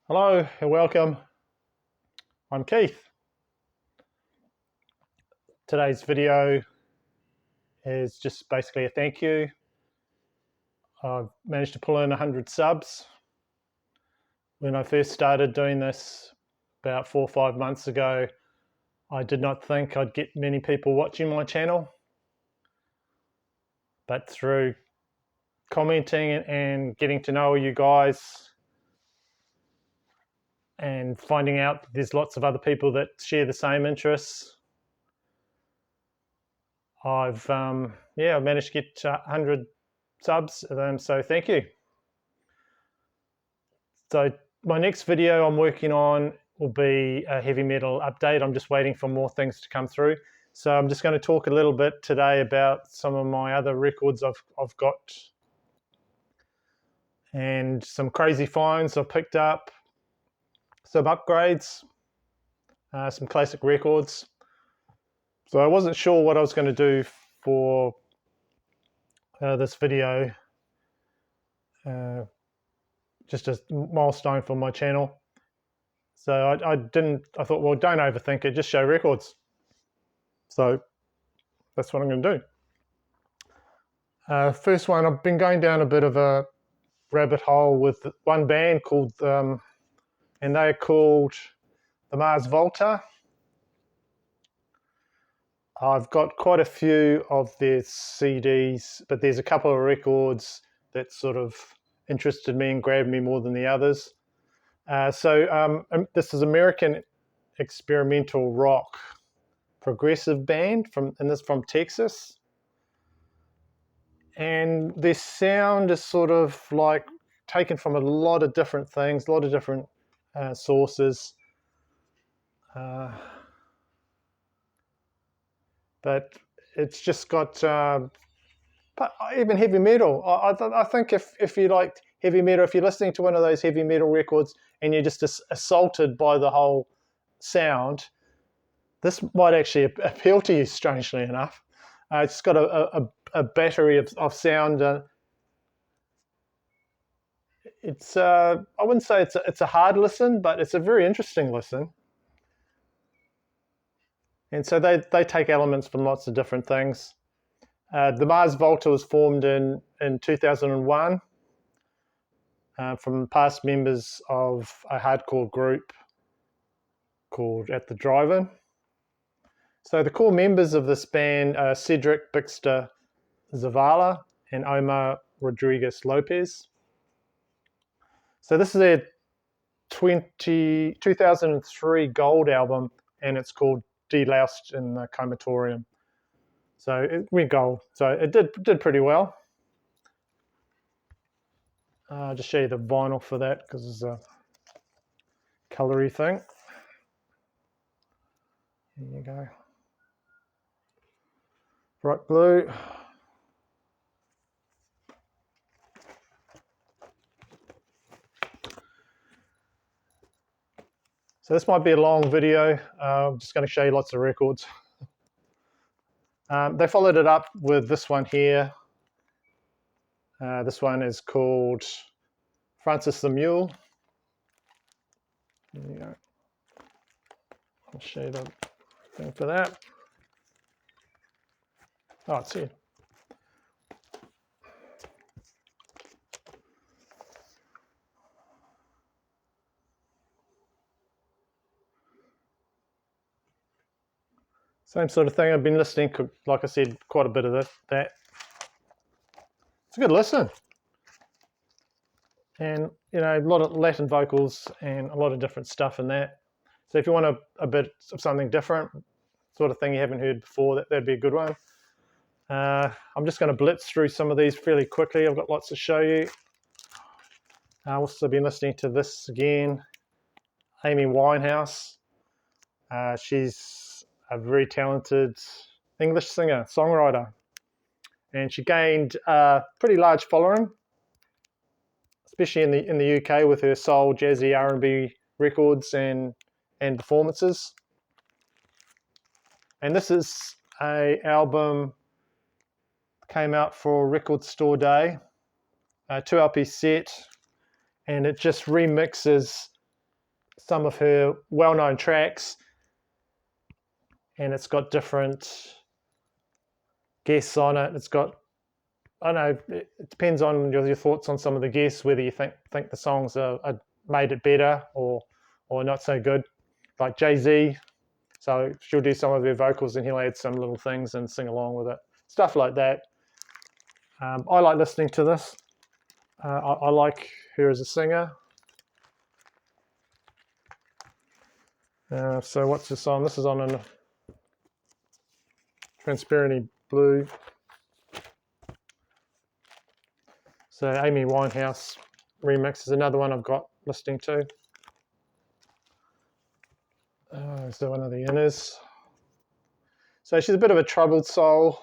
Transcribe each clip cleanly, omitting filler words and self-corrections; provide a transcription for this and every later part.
Hello and welcome. I'm Keith. Today's video is just basically a thank you. I've managed to pull in 100 subs. When I first started doing this about 4 or 5 months ago, I did not think I'd get many people watching my channel. But through commenting and getting to know you guys and finding out there's lots of other people that share the same interests, I've managed to get 100 subs, so thank you. So my next video I'm working on will be a heavy metal update. I'm just waiting for more things to come through. So I'm just going to talk a little bit today about some of my other records I've got and some crazy finds I've picked up, some upgrades, some classic records. So I wasn't sure what I was going to do for this video, just a milestone for my channel. So I thought, well, don't overthink it, just show records. So that's what I'm going to do. First one, I've been going down a bit of a rabbit hole with one band called, and they're called the Mars Volta. I've got quite a few of their CDs, but there's a couple of records that sort of interested me and grabbed me more than the others. This is American experimental rock progressive band from Texas. And their sound is sort of like taken from a lot of different things, a lot of different sources. But it's just got even heavy metal. I think if you like heavy metal, if you're listening to one of those heavy metal records and you're just assaulted by the whole sound, this might actually appeal to you, strangely enough. It's got a battery of sound. It's I wouldn't say it's a hard listen, but it's a very interesting listen. And so they take elements from lots of different things. The Mars Volta was formed in 2001 from past members of a hardcore group called At the Drive-In. So the core members of this band are Cedric Bixter Zavala and Omar Rodriguez Lopez. So this is their 2003 gold album, and it's called Deloused in the Comatorium. So it went gold. So it did pretty well. I'll just show you the vinyl for that because it's a colory thing. There you go. Bright blue. So this might be a long video. I'm just going to show you lots of records. They followed it up with this one here. This one is called Francis the Mule. There you go. I'll show you the thing for that. Oh, it's here. Same sort of thing. I've been listening, like I said, quite a bit of that. It's a good listen. And, you know, a lot of Latin vocals and a lot of different stuff in that. So if you want a bit of something different, sort of thing you haven't heard before, that'd be a good one. I'm just going to blitz through some of these fairly quickly. I've got lots to show you. I've also been listening to this again, Amy Winehouse. She's a very talented English singer, songwriter. And she gained a pretty large following, especially in the UK with her soul, jazzy, R&B records and performances. And this is a album came out for Record Store Day, a 2 LP set, and it just remixes some of her well-known tracks, and it's got different guests on it. It's got, I don't know, it depends on your thoughts on some of the guests, whether you think the songs are made it better or not so good. Like Jay-Z, so she'll do some of her vocals and he'll add some little things and sing along with it. Stuff like that. I like listening to this. I like her as a singer. So what's this on? This is on a Transparency Blue. So Amy Winehouse remix is another one I've got listening to. So one of the inners. So she's a bit of a troubled soul.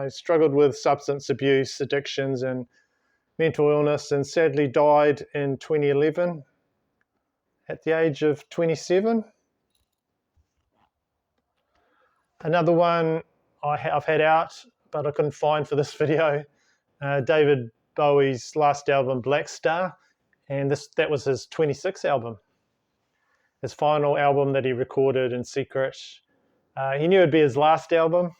Struggled with substance abuse, addictions, and mental illness, and sadly died in 2011 at the age of 27. Another one I've had out, but I couldn't find for this video, David Bowie's last album, Black Star, and that was his 26th album, his final album that he recorded in secret. He knew it'd be his last album,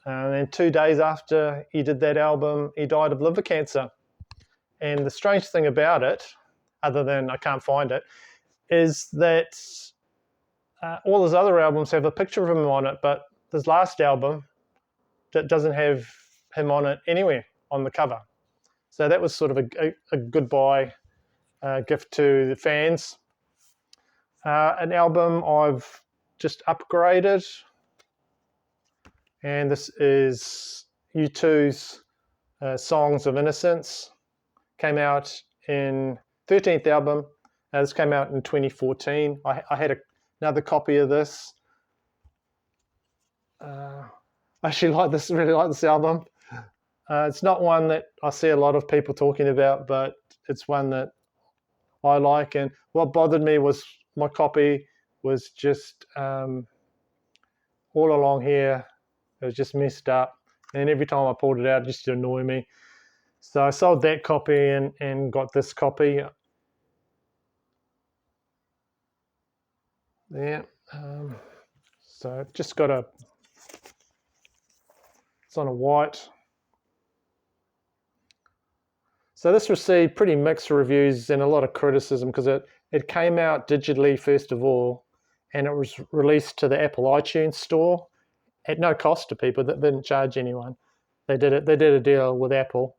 and 2 days after he did that album, he died of liver cancer. And the strange thing about it, other than I can't find it, is that all his other albums have a picture of him on it, but his last album that doesn't have him on it anywhere on the cover. So that was sort of a goodbye gift to the fans. An album I've just upgraded, and this is U2's Songs of Innocence. Came out in 13th album. This came out in 2014. I had another copy of this. I actually really like this album. It's not one that I see a lot of people talking about, but it's one that I like. And what bothered me was my copy was just all along here. It was just messed up. And every time I pulled it out, it just to annoy me. So I sold that copy and got this copy. Yeah. So just got it's on a white. So this received pretty mixed reviews and a lot of criticism because it came out digitally first of all, and it was released to the Apple iTunes store at no cost to people. That didn't charge anyone. They did a deal with Apple,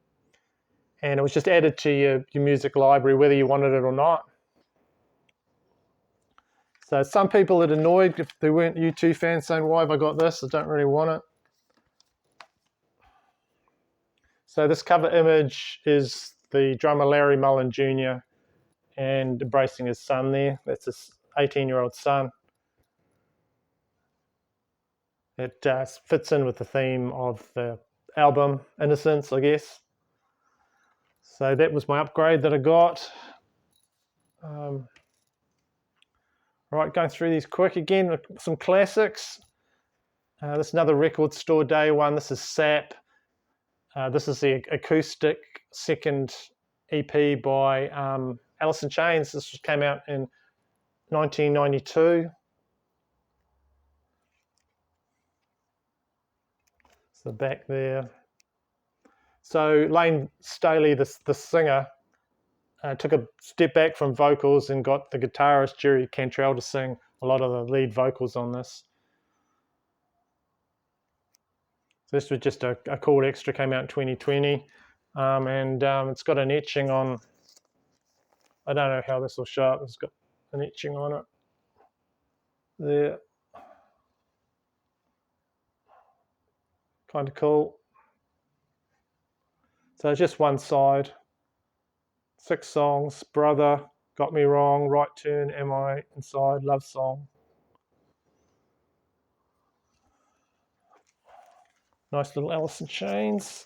and it was just added to your music library whether you wanted it or not. So some people are annoyed if they weren't U2 fans, saying, "Why have I got this? I don't really want it." So this cover image is the drummer Larry Mullen Jr. and embracing his son there. That's his 18-year-old son. It fits in with the theme of the album, Innocence, I guess. So that was my upgrade that I got. Right, going through these quick again, some classics. This is another record store day one. This is Sap. This is the acoustic second EP by Alice in Chains. This came out in 1992. So back there. So Lane Staley, the singer, took a step back from vocals and got the guitarist Jerry Cantrell to sing a lot of the lead vocals on this. So this was just a cool extra, came out in 2020. And it's got an etching on, I don't know how this will show up, it's got an etching on it there. Kind of cool. So it's just one side. 6 songs: Brother, Got Me Wrong, Right Turn, Am I Inside, Love Song. Nice little Alice in Chains.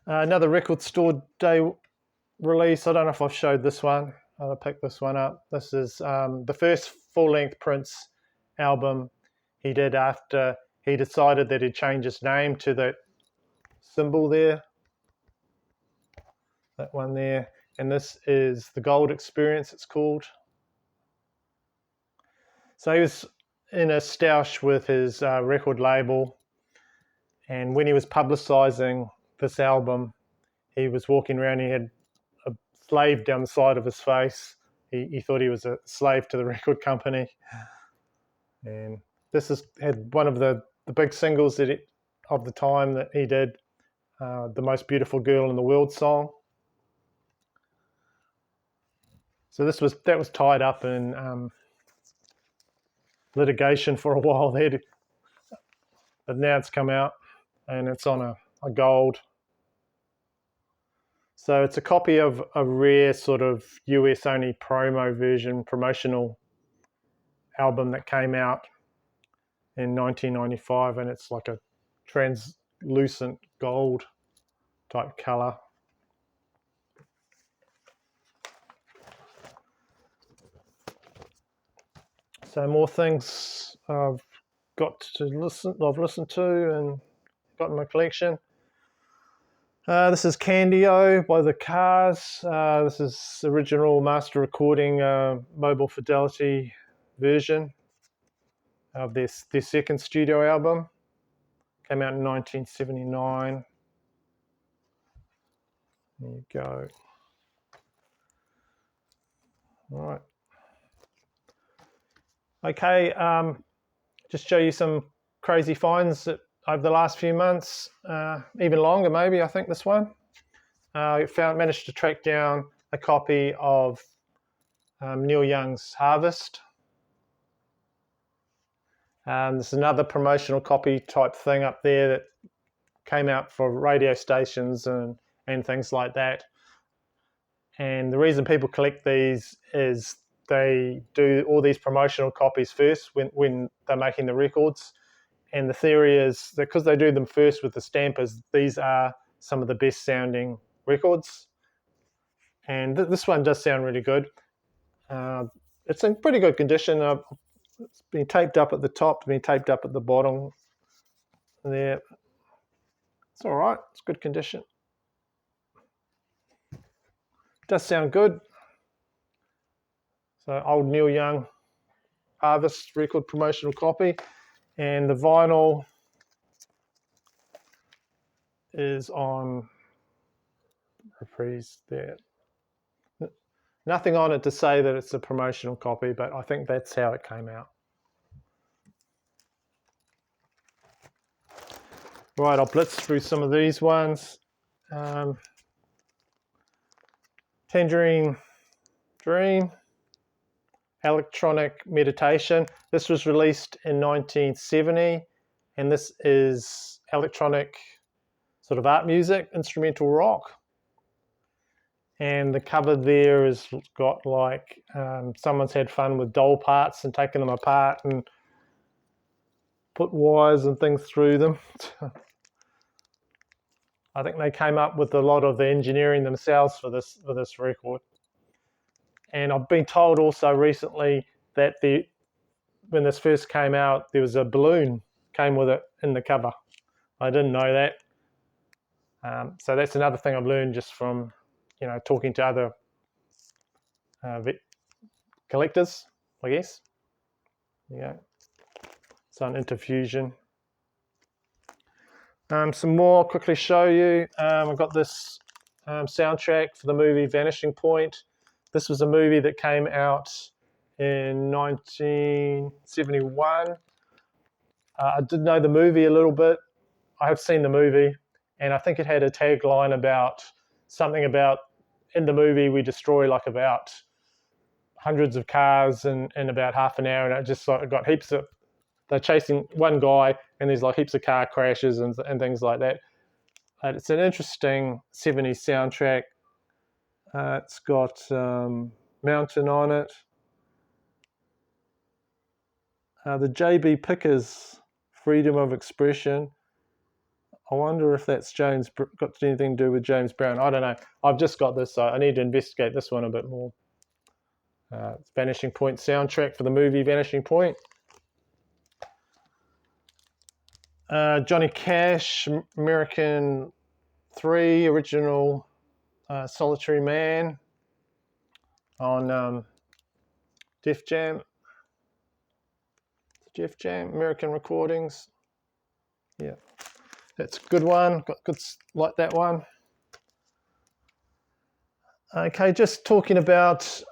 Another record store day release. I don't know if I've showed this one. I'll pick this one up. This is the first full-length Prince album he did after he decided that he'd change his name to the symbol there that one there. And this is the Gold Experience, it's called. So he was in a stoush with his record label, and when he was publicising this album, he was walking around, he had a slave down the side of his face. He thought he was a slave to the record company. And this had one of the big singles of the time that he did, The Most Beautiful Girl in the World song. So that was tied up in litigation for a while there, but now it's come out and it's on a gold. So it's a copy of a rare sort of US only promotional album that came out in 1995, and it's like a translucent gold type color. So more things I've listened to and got in my collection. This is Candy-O by The Cars. This is original master recording mobile fidelity version of their second studio album. Came out in 1979. There you go. All right. Okay, just show you some crazy finds that over the last few months, even longer maybe, I think this one. Managed to track down a copy of Neil Young's Harvest. There's another promotional copy type thing up there that came out for radio stations and things like that. And the reason people collect these is they do all these promotional copies first when they're making the records. And the theory is that because they do them first with the stampers, these are some of the best sounding records. And this one does sound really good. It's in pretty good condition. It's been taped up at the top, been taped up at the bottom there. It's all right. It's good condition. Does sound good. So old Neil Young Harvest record promotional copy. And the vinyl is on reprise there. Nothing on it to say that it's a promotional copy, but I think that's how it came out. Right, I'll blitz through some of these ones. Tangerine Dream, Electronic Meditation. This was released in 1970, and this is electronic sort of art music, instrumental rock. And the cover there has got like someone's had fun with doll parts and taken them apart and put wires and things through them. I think they came up with a lot of the engineering themselves for this record. And I've been told also recently that when this first came out, there was a balloon came with it in the cover. I didn't know that. So that's another thing I've learned just from talking to other collectors, I guess. Yeah. So an interfusion. Some more, quickly show you. I've got this soundtrack for the movie Vanishing Point. This was a movie that came out in 1971. I did know the movie a little bit. I have seen the movie, and I think it had a tagline about something about in the movie we destroy like about hundreds of cars in about half an hour, and it just like got heaps of. They're chasing one guy, and there's like heaps of car crashes and things like that. It's an interesting 70s soundtrack. It's got Mountain on it. The J.B. Pickers, Freedom of Expression. I wonder if that's got anything to do with James Brown. I don't know. I've just got this, so I need to investigate this one a bit more. It's Vanishing Point soundtrack for the movie Vanishing Point. Johnny Cash, American 3 original Solitary Man on Def Jam, American Recordings. Yeah, that's a good one. Got good like that one. Okay, just talking about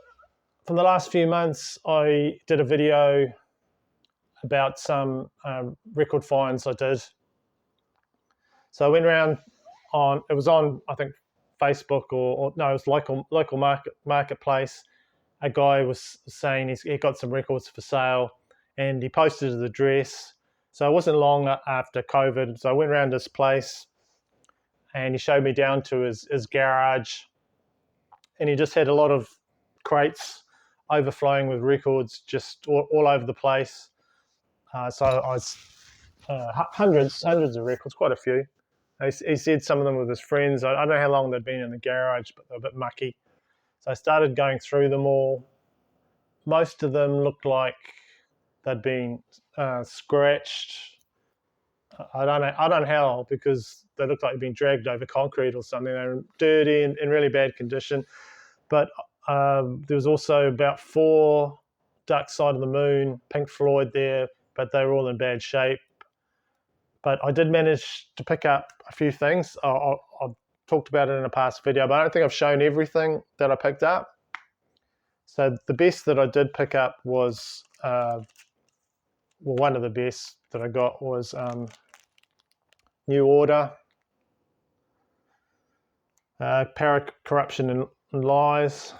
from the last few months, I did a video about some record finds I did. So I went around it was on, I think, Facebook or no, it was local marketplace. A guy was saying he got some records for sale, and he posted his address. So it wasn't long after COVID. So I went around his place, and he showed me down to his garage, and he just had a lot of crates overflowing with records just all over the place. So I was hundreds of records, quite a few. He said some of them with his friends. I don't know how long they'd been in the garage, but they're a bit mucky. So I started going through them all. Most of them looked like they'd been scratched. I don't know how, because they looked like they'd been dragged over concrete or something. They were dirty and in really bad condition. But there was also about 4 Dark Side of the Moon, Pink Floyd there, but they were all in bad shape. But I did manage to pick up a few things. I've talked about it in a past video, but I don't think I've shown everything that I picked up. So the best that I did pick up was, one of the best that I got was New Order, Power, Corruption and Lies.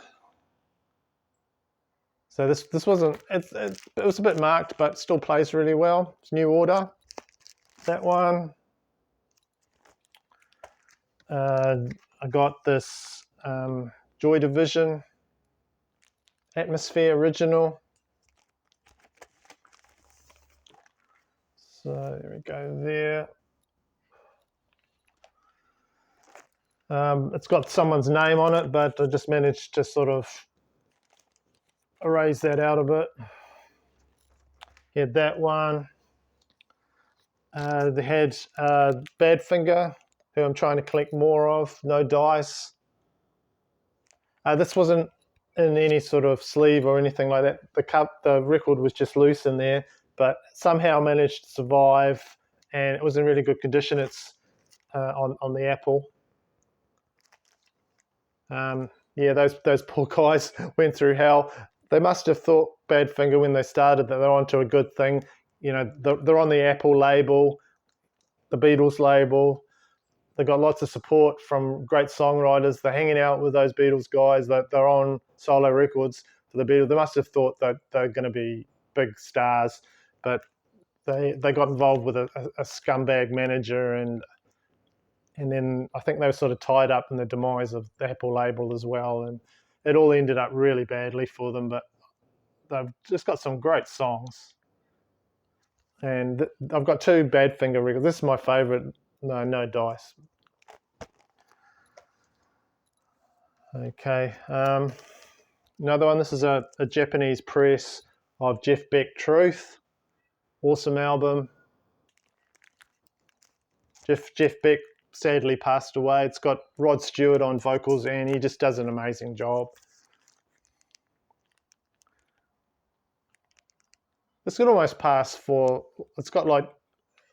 So this wasn't, it was a bit marked, but still plays really well. It's New Order, that one. I got this Joy Division Atmosphere Original. So there we go there. It's got someone's name on it, but I just managed to sort of erase that out a bit. Had that one. They had Badfinger, who I'm trying to collect more of. No Dice. This wasn't in any sort of sleeve or anything like that. The record was just loose in there, but somehow managed to survive, and it was in really good condition. It's on the Apple. Yeah, those poor guys went through hell. They must have thought, Badfinger, when they started, that they're onto a good thing. You know, they're on the Apple label, the Beatles label. They got lots of support from great songwriters. They're hanging out with those Beatles guys. They're on solo records for the Beatles. They must have thought that they're going to be big stars, but they got involved with a scumbag manager, and then I think they were sort of tied up in the demise of the Apple label as well, and it all ended up really badly for them. But they've just got some great songs, and I've got 2 Badfinger records. This is my favourite. No Dice. Okay, another one. This is a Japanese press of Jeff Beck Truth. Awesome album. Jeff Beck sadly passed away. It's got Rod Stewart on vocals, and he just does an amazing job. This could almost pass for, it's got like,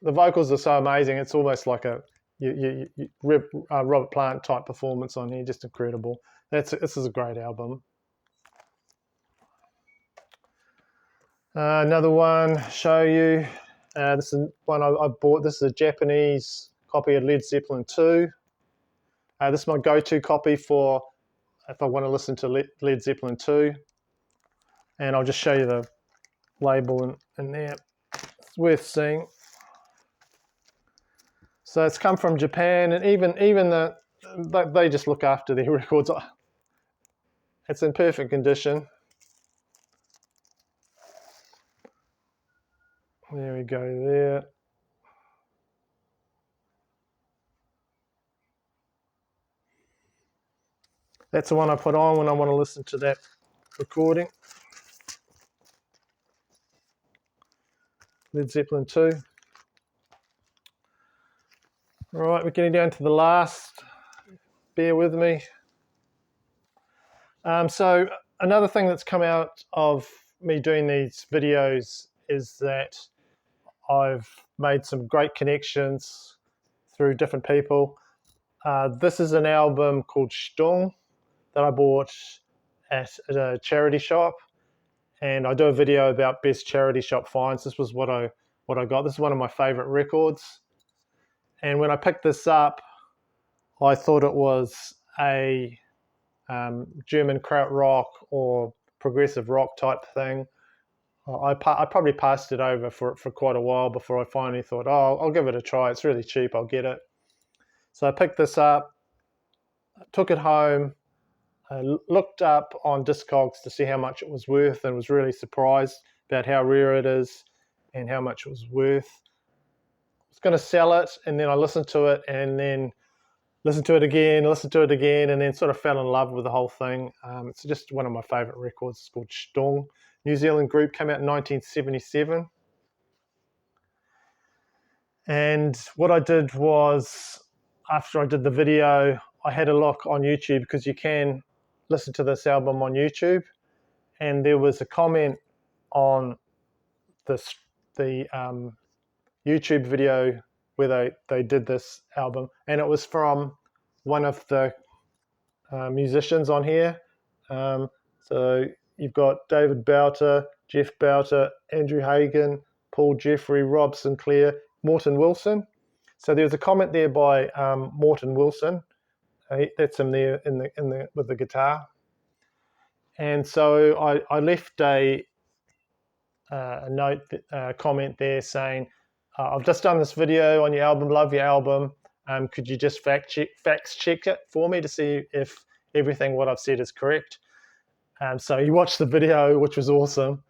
the vocals are so amazing, it's almost like a Robert Plant type performance on here, just incredible. This is a great album. Another one, show you. This is one I bought. This is a Japanese copy of Led Zeppelin 2. This is my go-to copy for if I want to listen to Led Zeppelin 2. And I'll just show you the label in there. It's worth seeing. So it's come from Japan, and even they just look after their records. It's in perfect condition. There we go there. That's the one I put on when I want to listen to that recording. Led Zeppelin 2. All right, we're getting down to the last. Bear with me. So another thing that's come out of me doing these videos is that I've made some great connections through different people. This is an album called Stung that I bought at a charity shop, and I do a video about best charity shop finds. This was what I got. This is one of my favorite records, and when I picked this up, I thought it was a German krautrock or progressive rock type thing. I probably passed it over for quite a while before I finally thought, oh, I'll give it a try. It's really cheap. I'll get it. So I picked this up, took it home, looked up on Discogs to see how much it was worth, and was really surprised about how rare it is and how much it was worth. I was going to sell it, and then I listened to it, and then listened to it again, and then sort of fell in love with the whole thing. It's just one of my favourite records. It's called Stung. New Zealand group, came out in 1977. And what I did was, after I did the video, I had a look on YouTube, because you can listen to this album on YouTube. And there was a comment on the YouTube video where they did this album, and it was from one of the musicians on here. So you've got David Bouter, Jeff Bouter, Andrew Hagen, Paul Jeffrey, Rob Sinclair, Morton Wilson. So there's a comment there by Morton Wilson. That's him there with the guitar. And so I left a note, comment there saying, I've just done this video on your album, love your album. Could you just fact check it for me to see if everything what I've said is correct? So he watched the video, which was awesome.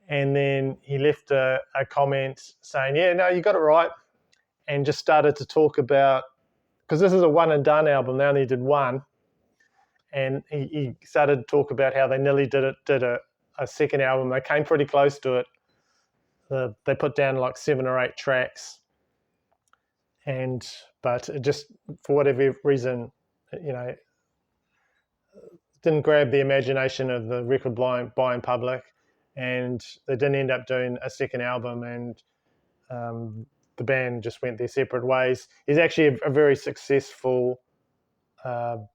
And then he left a comment saying, yeah, no, you got it right. And just started to talk about, because this is a one and done album, they only did one. And he started to talk about how they nearly did a second album. They came pretty close to it. They put down like 7 or 8 tracks, but it just, for whatever reason, didn't grab the imagination of the record buying public, and they didn't end up doing a second album, and the band just went their separate ways. He's actually a very successful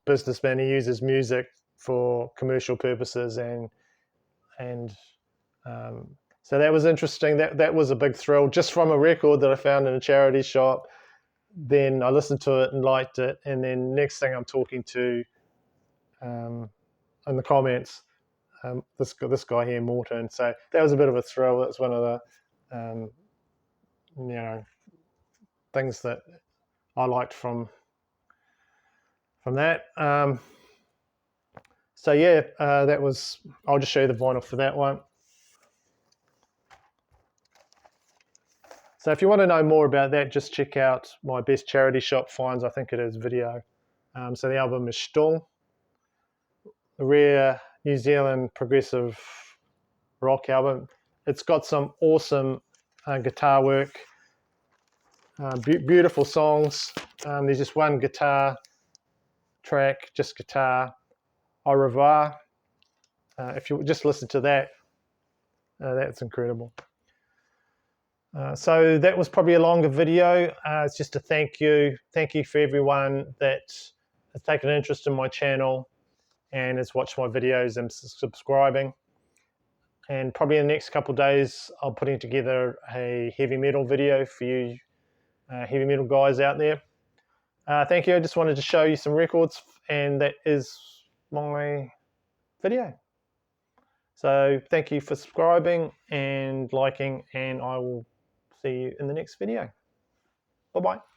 businessman. He uses music for commercial purposes, and so that was interesting. That was a big thrill, just from a record that I found in a charity shop. Then I listened to it and liked it, and then next thing I'm talking to in the comments, this guy here, Morton. So that was a bit of a thrill. That's one of the things that I liked from that. So yeah, that was. I'll just show you the vinyl for that one. So if you want to know more about that, just check out my best charity shop finds, I think it is, video. So the album is Stung, a rare New Zealand progressive rock album. It's got some awesome guitar work, beautiful songs. There's just one guitar track, just guitar, Au revoir. If you just listen to that, that's incredible. So that was probably a longer video. It's just a thank you for everyone that has taken an interest in my channel and has watched my videos and subscribing. And probably in the next couple of days, I'll putting together a heavy metal video for you heavy metal guys out there. Thank you. I just wanted to show you some records, and that is my video. So thank you for subscribing and liking, and I will see you in the next video. Bye-bye.